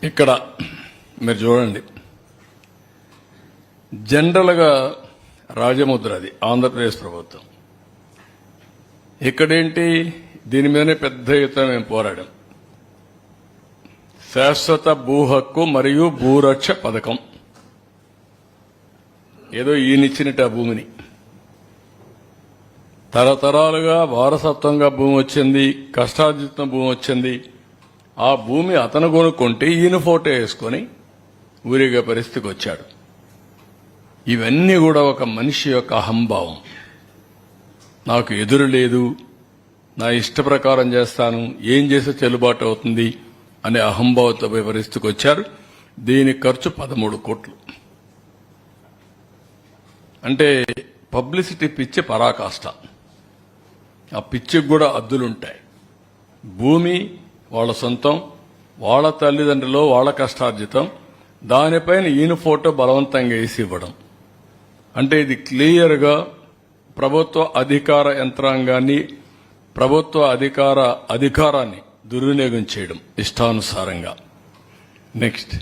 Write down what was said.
ఇక్కడ మీరు చూడండి, జనరల్గా రాజముద్ర అది ఆంధ్రప్రదేశ్ ప్రభుత్వం. ఇక్కడేంటి, దీని మీదనే పెద్ద ఎత్తున మేము పోరాడాం. శాశ్వత భూ హక్కు మరియు భూరక్ష పథకం. ఏదో ఈయనిచ్చినట్టు ఆ భూమిని తరతరాలుగా వారసత్వంగా భూమి వచ్చింది, కష్టార్జిత భూమి వచ్చింది. ఆ భూమి అతను కొనుక్కుంటే ఈయన ఫోటో వేసుకొని ఊరిగే పరిస్థితికి వచ్చాడు. ఇవన్నీ కూడా ఒక మనిషి యొక్క అహంభావం. నాకు ఎదురు లేదు, నా ఇష్ట ప్రకారం చేస్తాను, ఏం చేస్తే చెల్లుబాటు అవుతుంది అనే అహంభావంతో పరిస్థితికి వచ్చారు. దీని ఖర్చు 13 కోట్లు. అంటే పబ్లిసిటీ పిచ్చి పరాకాష్ట. ఆ పిచ్చికి కూడా అద్దులుంటాయి. భూమి వాళ్ళ సొంతం, వాళ్ళ తల్లిదండ్రులు, వాళ్ళ కష్టార్జితం, దానిపైన ఈయన ఫోటో బలవంతంగా వేసి ఇవ్వడం. అంటే ఇది క్లియర్గా ప్రభుత్వ అధికార యంత్రాంగాన్ని, ప్రభుత్వ అధికారాన్ని దుర్వినియోగం చేయడం ఇష్టానుసారంగా. నెక్స్ట్